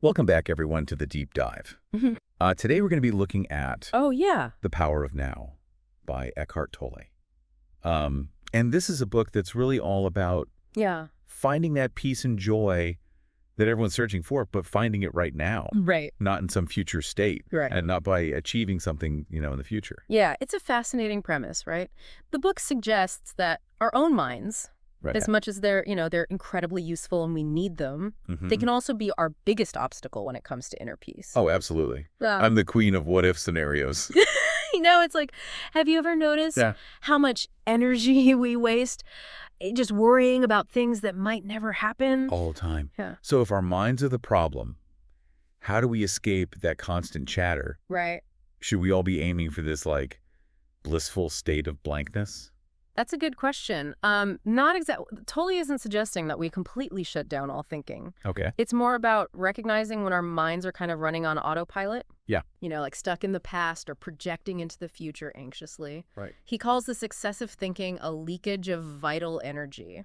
Welcome back, everyone, to the deep dive. Mhm. Today we're going to be looking at Oh, yeah. The Power of Now by Eckhart Tolle. And this is a book that's really all about Yeah. finding that peace and joy that everyone's searching for, but finding it right now, Right. not in some future state, Right. and not by achieving something, in the future. Yeah, it's a fascinating premise, right? The book suggests that our own minds, Right. as much as they're incredibly useful and we need them, Mhm. they can also be our biggest obstacle when it comes to inner peace. Oh, absolutely. Yeah. I'm the queen of what-if scenarios. It's like, have you ever noticed Yeah. how much energy we waste just worrying about things that might never happen? All the time. Yeah. So if our minds are the problem, how do we escape that constant chatter? Right. Should we all be aiming for this, blissful state of blankness? That's a good question. Not exactly. Tolle isn't suggesting that we completely shut down all thinking. Okay. It's more about recognizing when our minds are kind of running on autopilot. Yeah. Like stuck in the past or projecting into the future anxiously. Right. He calls this excessive thinking a leakage of vital energy.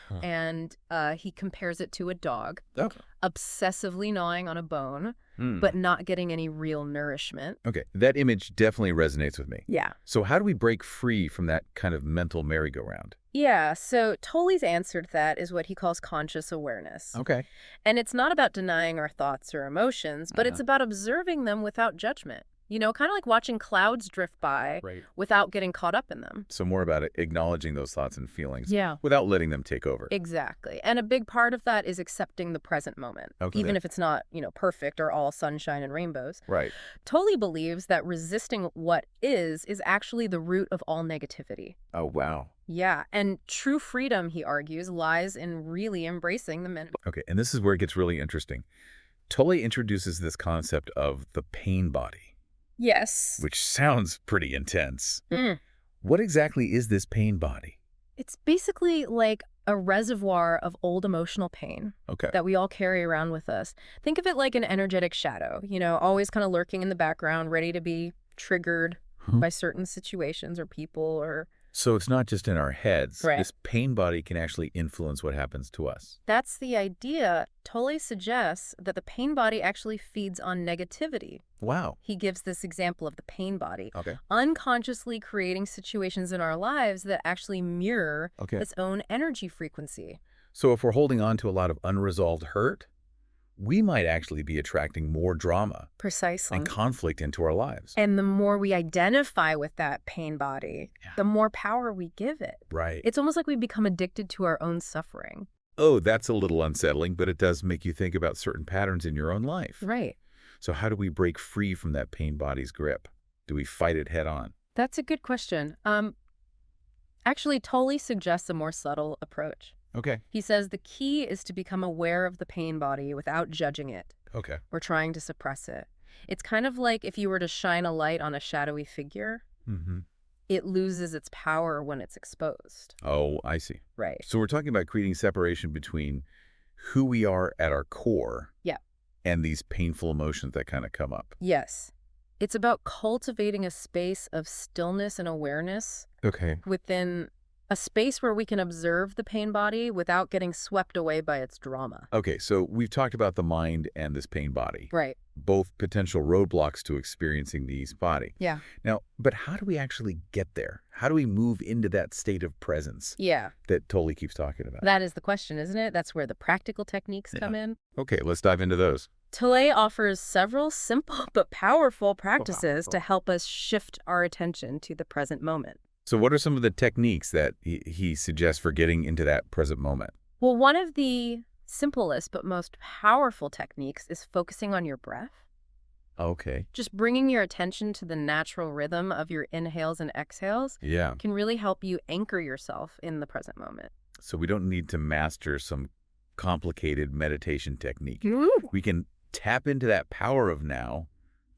Huh. And he compares it to a dog Okay. obsessively gnawing on a bone, Hmm. but not getting any real nourishment. Okay. That image definitely resonates with me. Yeah. So how do we break free from that kind of mental merry-go-round? Yeah, so Tolle's answer to that is what he calls conscious awareness. Okay. And it's not about denying our thoughts or emotions, but it's about observing them without judgment. Kind of like watching clouds drift by Right. without getting caught up in them. So more about it, acknowledging those thoughts and feelings Yeah. without letting them take over. Exactly. And a big part of that is accepting the present moment, Okay. even if it's not, perfect or all sunshine and rainbows. Right. Tolle believes that resisting what is actually the root of all negativity. Oh, wow. Yeah, and true freedom, he argues, lies in really embracing the men. Okay. And this is where it gets really interesting. Tolle introduces this concept of the pain body, Yes. which sounds pretty intense. Mm. What exactly is this pain body? It's basically like a reservoir of old emotional pain Okay. that we all carry around with us. Think of it like an energetic shadow, always kind of lurking in the background, ready to be triggered by certain situations or people or... So it's not just in our heads. Right. This pain body can actually influence what happens to us. That's the idea. Tolle suggests that the pain body actually feeds on negativity. Wow. He gives this example of the pain body, Okay. unconsciously creating situations in our lives that actually mirror Okay. its own energy frequency. So if we're holding on to a lot of unresolved hurt, we might actually be attracting more drama Precisely. and conflict into our lives. And the more we identify with that pain body, Yeah. the more power we give it. Right. It's almost like we become addicted to our own suffering. Oh, that's a little unsettling, but it does make you think about certain patterns in your own life. Right. So how do we break free from that pain body's grip? Do we fight it head on? That's a good question. Actually, Tolle suggests a more subtle approach. Okay. He says the key is to become aware of the pain body without judging it Okay. or trying to suppress it. It's kind of like if you were to shine a light on a shadowy figure, Mm-hmm. it loses its power when it's exposed. Oh, I see. Right. So we're talking about creating separation between who we are at our core Yeah. and these painful emotions that kind of come up. Yes. It's about cultivating a space of stillness and awareness Okay. within a space where we can observe the pain body without getting swept away by its drama. Okay, so we've talked about the mind and this pain body, Right. both potential roadblocks to experiencing the ease body. Yeah. Now, but how do we actually get there? How do we move into that state of presence Yeah. that Tolle keeps talking about? That is the question, isn't it? That's where the practical techniques come in. Okay, let's dive into those. Tolle offers several simple but powerful practices Powerful. to help us shift our attention to the present moment. So what are some of the techniques that he suggests for getting into that present moment? Well, one of the simplest but most powerful techniques is focusing on your breath. Okay. Just bringing your attention to the natural rhythm of your inhales and exhales Yeah. can really help you anchor yourself in the present moment. So we don't need to master some complicated meditation technique. We can tap into that power of now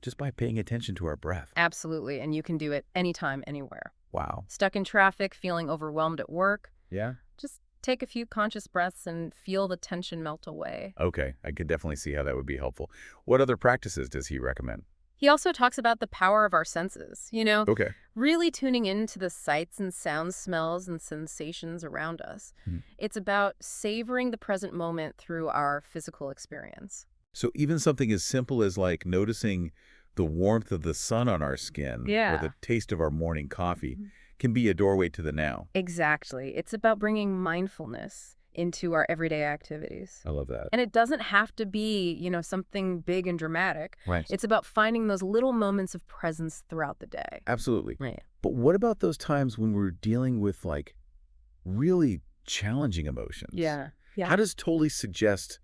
just by paying attention to our breath. Absolutely, and you can do it anytime, anywhere. Wow. Stuck in traffic, feeling overwhelmed at work, Yeah? just take a few conscious breaths and feel the tension melt away. Okay, I could definitely see how that would be helpful. What other practices does he recommend? He also talks about the power of our senses, Okay. really tuning into the sights and sounds, smells, and sensations around us. Hmm. It's about savoring the present moment through our physical experience. So even something as simple as like noticing the warmth of the sun on our skin or the taste of our morning coffee can be a doorway to the now. Exactly. It's about bringing mindfulness into our everyday activities. I love that. And it doesn't have to be, something big and dramatic. Right. It's about finding those little moments of presence throughout the day. Absolutely. Right. But what about those times when we're dealing with like really challenging emotions? Yeah. How does Tolle suggest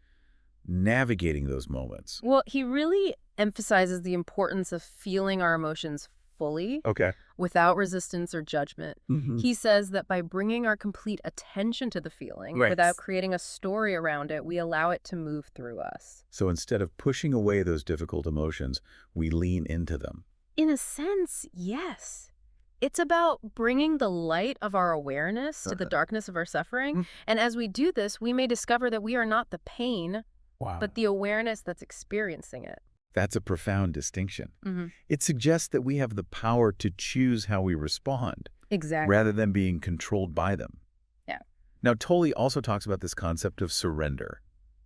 navigating those moments? Well, he really emphasizes the importance of feeling our emotions fully Okay. without resistance or judgment. He says that by bringing our complete attention to the feeling Right. without creating a story around it, we allow it to move through us. So instead of pushing away those difficult emotions, we lean into them. In a sense, yes. It's about bringing the light of our awareness to the darkness of our suffering. And as we do this, we may discover that we are not the pain, Wow. but the awareness that's experiencing it. That's a profound distinction. It suggests that we have the power to choose how we respond Exactly. rather than being controlled by them. Yeah. Now, Tolle also talks about this concept of surrender,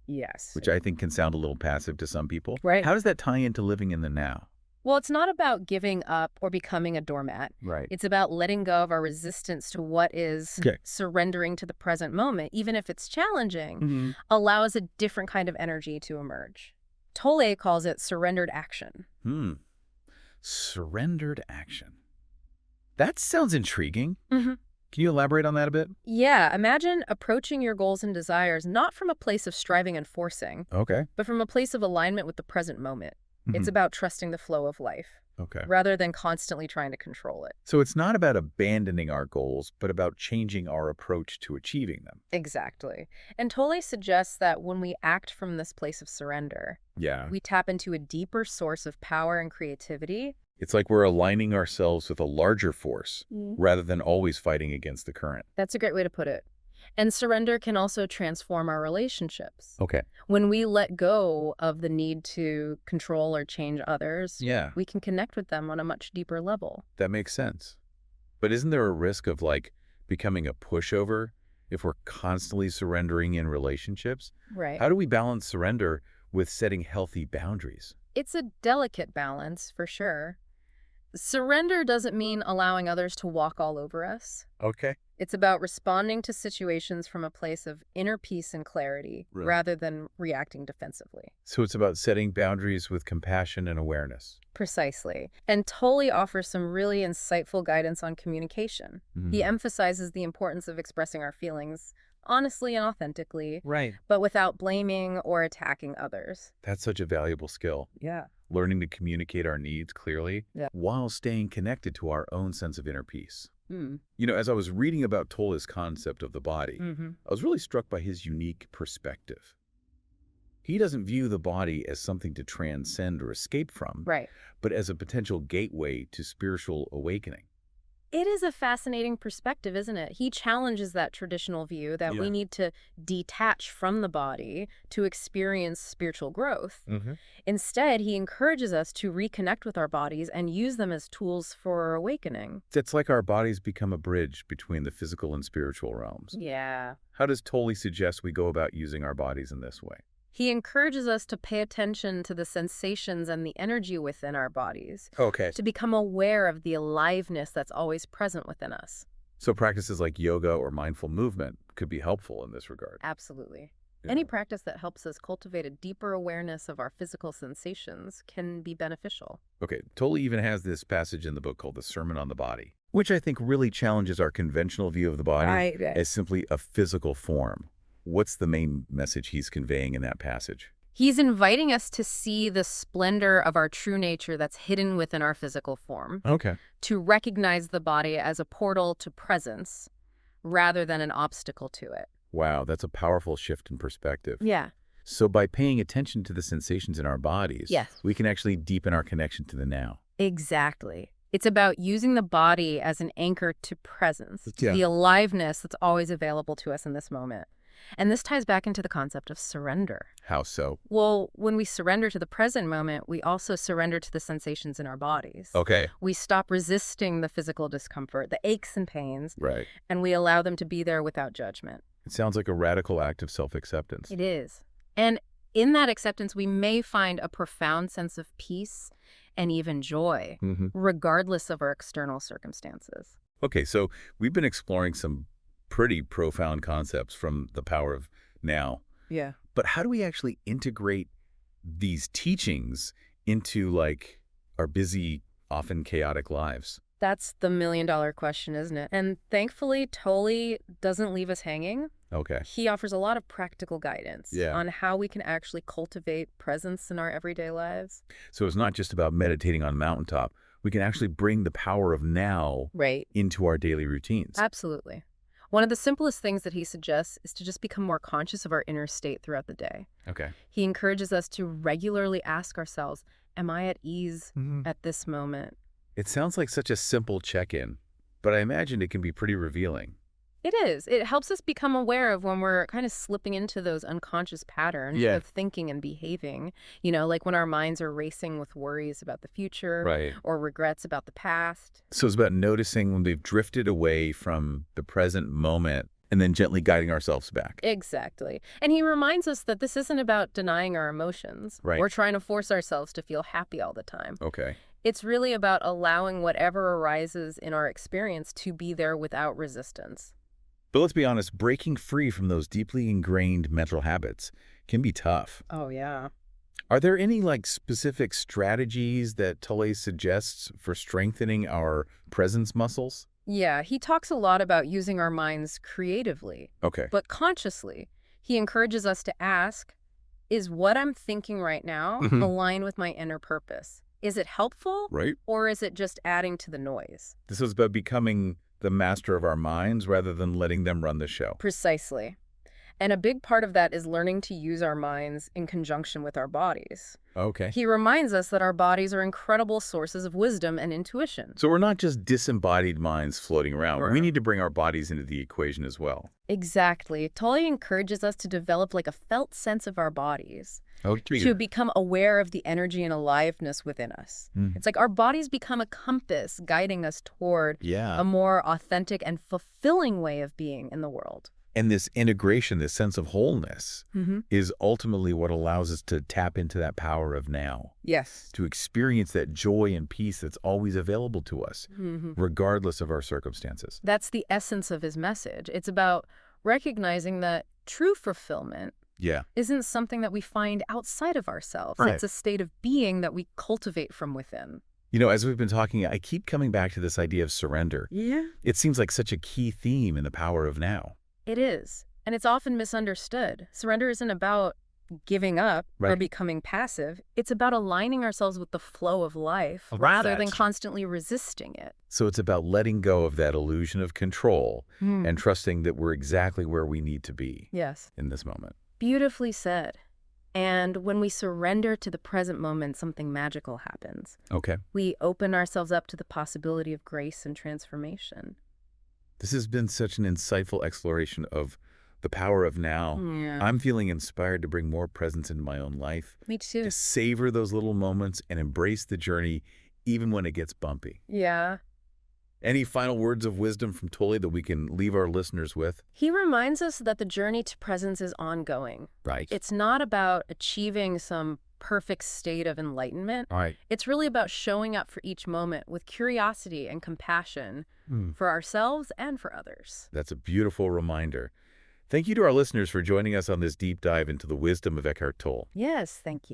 Yes. which I think can sound a little passive to some people. Right. How does that tie into living in the now? Well, it's not about giving up or becoming a doormat. Right. It's about letting go of our resistance to what is surrendering to the present moment, even if it's challenging, allows a different kind of energy to emerge. Tolle calls it surrendered action. Surrendered action. That sounds intriguing. Can you elaborate on that a bit? Yeah, imagine approaching your goals and desires not from a place of striving and forcing, Okay. but from a place of alignment with the present moment. It's about trusting the flow of life, Okay. rather than constantly trying to control it. So it's not about abandoning our goals, but about changing our approach to achieving them. Exactly. And Tolle suggests that when we act from this place of surrender, Yeah. we tap into a deeper source of power and creativity. It's like we're aligning ourselves with a larger force rather than always fighting against the current. That's a great way to put it. And surrender can also transform our relationships. Okay. When we let go of the need to control or change others, Yeah, we can connect with them on a much deeper level. that makes sense. But isn't there a risk of like becoming a pushover if we're constantly surrendering in relationships? Right. How do we balance surrender with setting healthy boundaries? It's a delicate balance, for sure. Surrender doesn't mean allowing others to walk all over us. Okay. It's about responding to situations from a place of inner peace and clarity, Right. rather than reacting defensively. So it's about setting boundaries with compassion and awareness. Precisely. And Tolle offers some really insightful guidance on communication. He emphasizes the importance of expressing our feelings honestly and authentically, Right. but without blaming or attacking others. That's such a valuable skill. Yeah. Learning to communicate our needs clearly Yeah. while staying connected to our own sense of inner peace. Mm. As I was reading about Tolle's concept of the body, Mm-hmm. I was really struck by his unique perspective. He doesn't view the body as something to transcend or escape from, Right. but as a potential gateway to spiritual awakening. It is a fascinating perspective, isn't it? He challenges that traditional view that we need to detach from the body to experience spiritual growth. Instead, he encourages us to reconnect with our bodies and use them as tools for awakening. It's like our bodies become a bridge between the physical and spiritual realms. Yeah. How does Tolle suggest we go about using our bodies in this way? He encourages us to pay attention to the sensations and the energy within our bodies, Okay. to become aware of the aliveness that's always present within us. So practices like yoga or mindful movement could be helpful in this regard. Absolutely. Yeah. Any practice that helps us cultivate a deeper awareness of our physical sensations can be beneficial. Okay, Tolle even has this passage in the book called The Sermon on the Body, which I think really challenges our conventional view of the body as simply a physical form. What's the main message he's conveying in that passage? He's inviting us to see the splendor of our true nature that's hidden within our physical form, Okay. to recognize the body as a portal to presence rather than an obstacle to it. Wow, that's a powerful shift in perspective. Yeah. So by paying attention to the sensations in our bodies, Yes. we can actually deepen our connection to the now. Exactly. It's about using the body as an anchor to presence, to Yeah. the aliveness that's always available to us in this moment. And this ties back into the concept of surrender. How so? Well, when we surrender to the present moment, we also surrender to the sensations in our bodies. Okay. We stop resisting the physical discomfort, the aches and pains, Right. and we allow them to be there without judgment. It sounds like a radical act of self-acceptance. It is. And In that acceptance, we may find a profound sense of peace and even joy, regardless of our external circumstances. Okay, so we've been exploring some pretty profound concepts from the power of now. Yeah. But how do we actually integrate these teachings into, like, our busy, often chaotic lives? That's the million-dollar question, isn't it? And thankfully, Tolle doesn't leave us hanging. Okay. He offers a lot of practical guidance Yeah. on how we can actually cultivate presence in our everyday lives. So it's not just about meditating on a mountaintop. We can actually bring the power of now into our daily routines. Absolutely. One of the simplest things that he suggests is to just become more conscious of our inner state throughout the day. Okay. He encourages us to regularly ask ourselves, am I at ease at this moment? It sounds like such a simple check-in, but I imagine it can be pretty revealing. It is. It helps us become aware of when we're kind of slipping into those unconscious patterns of thinking and behaving. You know, like when our minds are racing with worries about the future or regrets about the past. So it's about noticing when we've drifted away from the present moment and then gently guiding ourselves back. Exactly. And he reminds us that this isn't about denying our emotions or trying to force ourselves to feel happy all the time. Okay. It's really about allowing whatever arises in our experience to be there without resistance. But let's be honest, breaking free from those deeply ingrained mental habits can be tough. Oh, yeah. Are there any, like, specific strategies that Tolle suggests for strengthening our presence muscles? Yeah, he talks a lot about using our minds creatively, but consciously. He encourages us to ask, is what I'm thinking right now align with my inner purpose? Is it helpful? Or is it just adding to the noise? This is about becoming the master of our minds rather than letting them run the show. Precisely. And a big part of that is learning to use our minds in conjunction with our bodies. Okay. He reminds us that our bodies are incredible sources of wisdom and intuition. So we're not just disembodied minds floating around. We need to bring our bodies into the equation as well. Exactly. Tolle encourages us to develop like a felt sense of our bodies. To become aware of the energy and aliveness within us. It's like our bodies become a compass guiding us toward a more authentic and fulfilling way of being in the world. And this integration, this sense of wholeness, is ultimately what allows us to tap into that power of now. Yes. To experience that joy and peace that's always available to us, regardless of our circumstances. That's the essence of his message. It's about recognizing that true fulfillment isn't something that we find outside of ourselves. It's a state of being that we cultivate from within. You know, as we've been talking, I keep coming back to this idea of surrender. Yeah. It seems like such a key theme in the power of now. It is. And it's often misunderstood. Surrender isn't about giving up or becoming passive. It's about aligning ourselves with the flow of life rather than constantly resisting it. So it's about letting go of that illusion of control and trusting that we're exactly where we need to be in this moment. Beautifully said. And when we surrender to the present moment, something magical happens. Okay. We open ourselves up to the possibility of grace and transformation. This has been such an insightful exploration of the power of now. I'm feeling inspired to bring more presence into my own life. Me too. To savor those little moments and embrace the journey even when it gets bumpy. Yeah. Any final words of wisdom from Tolle that we can leave our listeners with? He reminds us that the journey to presence is ongoing. It's not about achieving some perfect state of enlightenment. It's really about showing up for each moment with curiosity and compassion for ourselves and for others. That's a beautiful reminder. Thank you to our listeners for joining us on this deep dive into the wisdom of Eckhart Tolle. Yes, thank you.